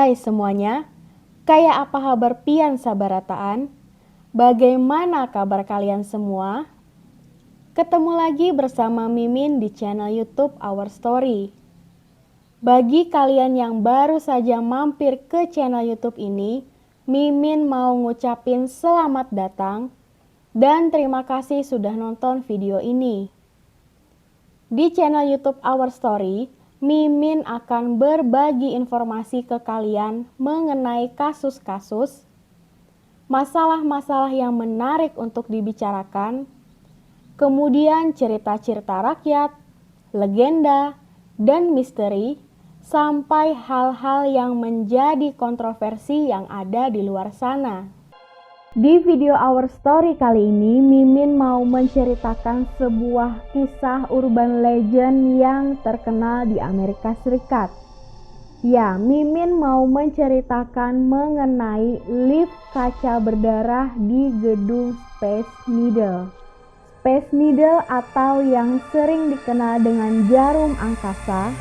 Hai semuanya, kayak apa kabar pian sabarataan? Bagaimana kabar kalian semua? Ketemu lagi bersama Mimin di channel YouTube Our Story. Bagi kalian yang baru saja mampir ke channel YouTube ini, Mimin mau ngucapin selamat datang dan terima kasih sudah nonton video ini. Di channel YouTube Our Story, Mimin akan berbagi informasi ke kalian mengenai kasus-kasus, masalah-masalah yang menarik untuk dibicarakan, kemudian cerita-cerita rakyat, legenda, dan misteri, sampai hal-hal yang menjadi kontroversi yang ada di luar sana. Di video Our Story kali ini, Mimin mau menceritakan sebuah kisah urban legend yang terkenal di Amerika Serikat. Ya, Mimin mau menceritakan mengenai lift kaca berdarah di gedung Space Needle. Space Needle atau yang sering dikenal dengan jarum angkasa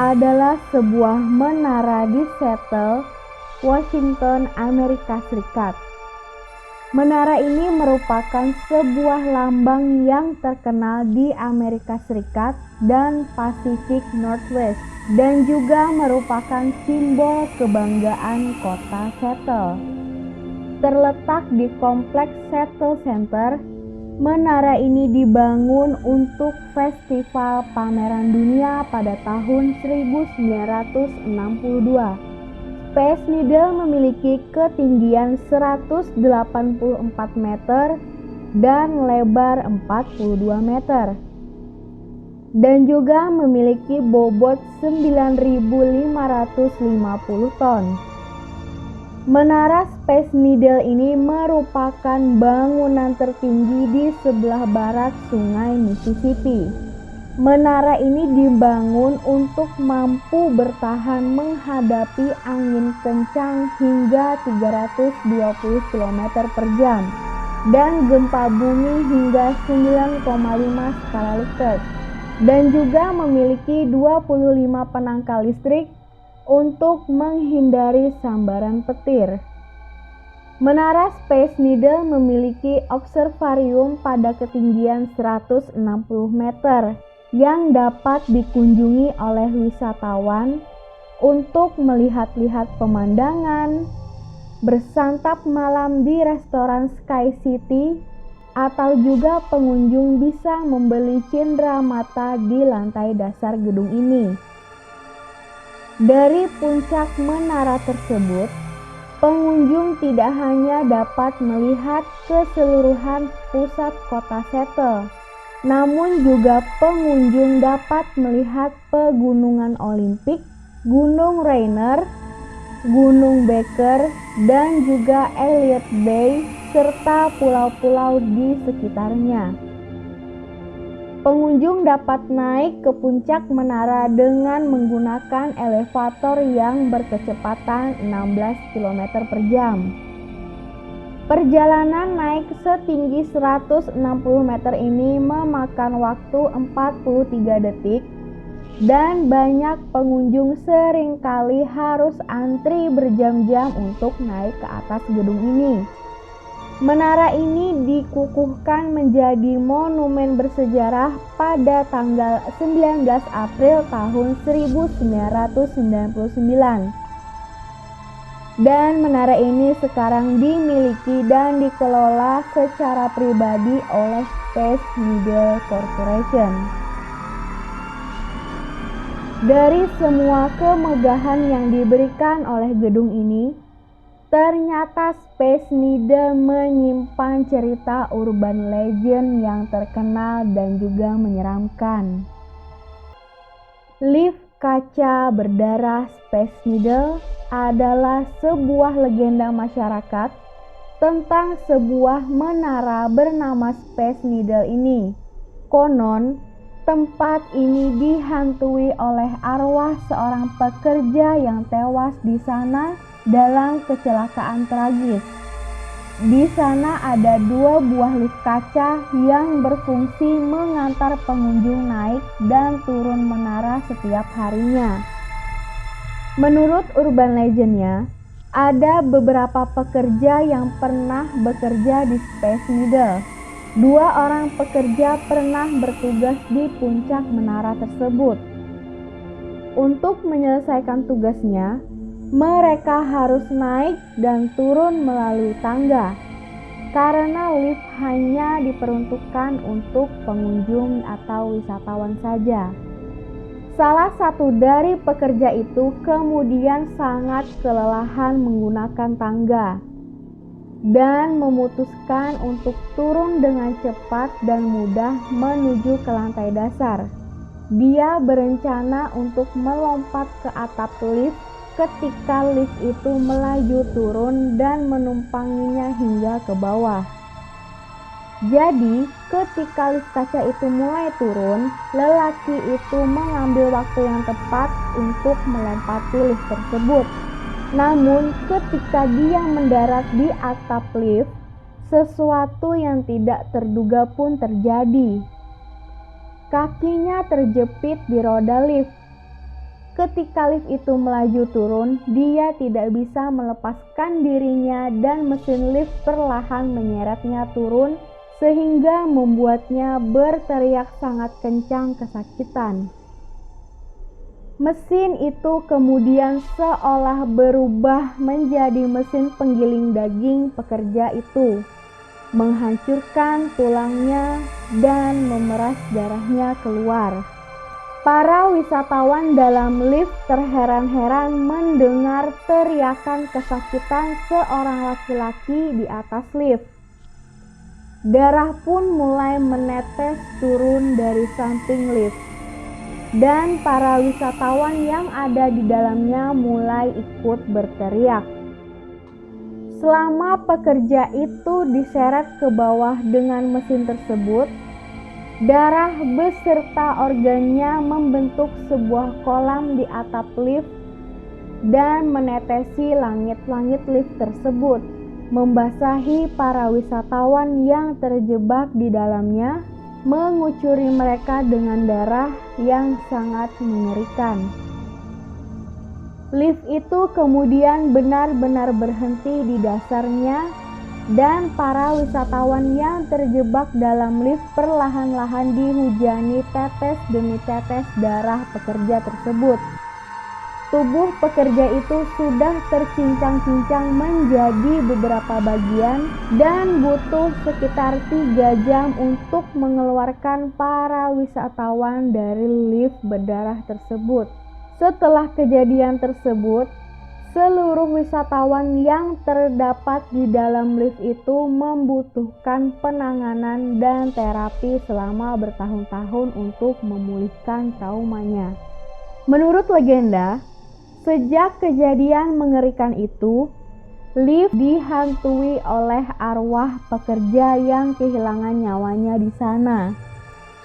adalah sebuah menara di Seattle, Washington, Amerika Serikat. Menara ini merupakan sebuah lambang yang terkenal di Amerika Serikat dan Pacific Northwest dan juga merupakan simbol kebanggaan kota Seattle. Terletak di kompleks Seattle Center, menara ini dibangun untuk festival pameran dunia pada tahun 1962. Space Needle memiliki ketinggian 184 meter dan lebar 42 meter. Dan juga memiliki bobot 9.550 ton. Menara Space Needle ini merupakan bangunan tertinggi di sebelah barat Sungai Mississippi. Menara ini dibangun untuk mampu bertahan menghadapi angin kencang hingga 320 km per jam dan gempa bumi hingga 9,5 skala Richter, dan juga memiliki 25 penangkal listrik untuk menghindari sambaran petir. Menara Space Needle memiliki observarium pada ketinggian 160 meter yang dapat dikunjungi oleh wisatawan untuk melihat-lihat pemandangan, bersantap malam di restoran Sky City, atau juga pengunjung bisa membeli cindera mata di lantai dasar gedung ini. Dari puncak menara tersebut, pengunjung tidak hanya dapat melihat keseluruhan pusat kota Seattle, namun juga pengunjung dapat melihat pegunungan Olimpik, Gunung Rainier, Gunung Baker, dan juga Elliott Bay, serta pulau-pulau di sekitarnya. Pengunjung dapat naik ke puncak menara dengan menggunakan elevator yang berkecepatan 16 km per jam. Perjalanan naik setinggi 160 meter ini memakan waktu 43 detik dan banyak pengunjung seringkali harus antri berjam-jam untuk naik ke atas gedung ini. Menara ini dikukuhkan menjadi monumen bersejarah pada tanggal 19 April tahun 1999. Dan menara ini sekarang dimiliki dan dikelola secara pribadi oleh Space Needle Corporation. Dari semua kemegahan yang diberikan oleh gedung ini, ternyata Space Needle menyimpan cerita urban legend yang terkenal dan juga menyeramkan. Lift kaca berdarah Space Needle adalah sebuah legenda masyarakat tentang sebuah menara bernama Space Needle ini. Konon, tempat ini dihantui oleh arwah seorang pekerja yang tewas di sana dalam kecelakaan tragis. Di sana ada 2 buah lift kaca yang berfungsi mengantar pengunjung naik dan turun menara setiap harinya. Menurut urban legend-nya, ada beberapa pekerja yang pernah bekerja di Space Needle. 2 orang pekerja pernah bertugas di puncak menara tersebut. Untuk menyelesaikan tugasnya, mereka harus naik dan turun melalui tangga, karena lift hanya diperuntukkan untuk pengunjung atau wisatawan saja. Salah satu dari pekerja itu kemudian sangat kelelahan menggunakan tangga dan memutuskan untuk turun dengan cepat dan mudah menuju ke lantai dasar. Dia berencana untuk melompat ke atap lift ketika lift itu melaju turun dan menumpanginya hingga ke bawah. Jadi, ketika lift kaca itu mulai turun, lelaki itu mengambil waktu yang tepat untuk melompati lift tersebut. Namun, ketika dia mendarat di atap lift, sesuatu yang tidak terduga pun terjadi. Kakinya terjepit di roda lift. Ketika lift itu melaju turun, dia tidak bisa melepaskan dirinya dan mesin lift perlahan menyeretnya turun, sehingga membuatnya berteriak sangat kencang kesakitan. Mesin itu kemudian seolah berubah menjadi mesin penggiling daging pekerja itu, menghancurkan tulangnya dan memeras darahnya keluar. Para wisatawan dalam lift terheran-heran mendengar teriakan kesakitan seorang laki-laki di atas lift. Darah pun mulai menetes turun dari samping lift, dan para wisatawan yang ada di dalamnya mulai ikut berteriak. Selama pekerja itu diseret ke bawah dengan mesin tersebut, darah beserta organnya membentuk sebuah kolam di atap lift dan menetesi langit-langit lift tersebut, membasahi para wisatawan yang terjebak di dalamnya, mengucuri mereka dengan darah yang sangat mengerikan. Lift itu kemudian benar-benar berhenti di dasarnya, dan para wisatawan yang terjebak dalam lift perlahan-lahan dihujani tetes demi tetes darah pekerja tersebut. Tubuh pekerja itu sudah tercincang-cincang menjadi beberapa bagian dan butuh sekitar 3 jam untuk mengeluarkan para wisatawan dari lift berdarah tersebut. Setelah kejadian tersebut, seluruh wisatawan yang terdapat di dalam lift itu membutuhkan penanganan dan terapi selama bertahun-tahun untuk memulihkan traumanya. Menurut legenda, sejak kejadian mengerikan itu, lift dihantui oleh arwah pekerja yang kehilangan nyawanya di sana.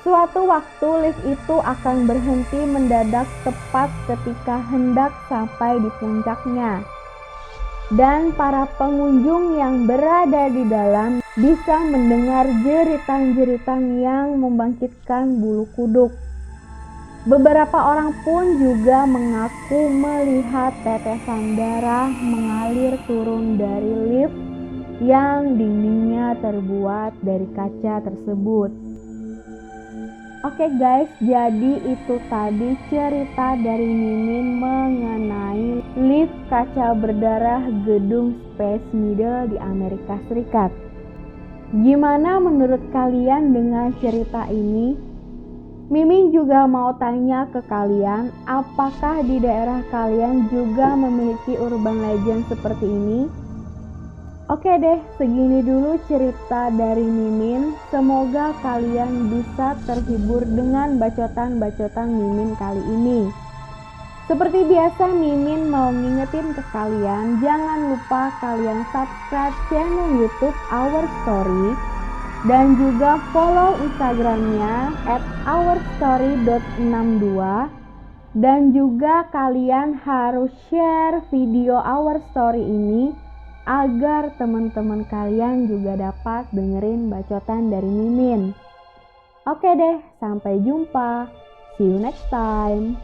Suatu waktu lift itu akan berhenti mendadak tepat ketika hendak sampai di puncaknya, dan para pengunjung yang berada di dalam bisa mendengar jeritan-jeritan yang membangkitkan bulu kuduk. Beberapa orang pun juga mengaku melihat tetesan darah mengalir turun dari lift yang dindingnya terbuat dari kaca tersebut. Oke guys, jadi itu tadi cerita dari Mimin mengenai lift kaca berdarah gedung Space Needle di Amerika Serikat. Gimana menurut kalian dengan cerita ini? Mimin juga mau tanya ke kalian, apakah di daerah kalian juga memiliki urban legend seperti ini? Oke deh, segini dulu cerita dari Mimin. Semoga kalian bisa terhibur dengan bacotan-bacotan Mimin kali ini. Seperti biasa, Mimin mau ngingetin ke kalian, jangan lupa kalian subscribe channel YouTube Our Story dan juga follow Instagramnya @ourstory.62, dan juga kalian harus share video Our Story ini agar teman-teman kalian juga dapat dengerin bacotan dari Mimin. Oke deh, sampai jumpa. See you next time.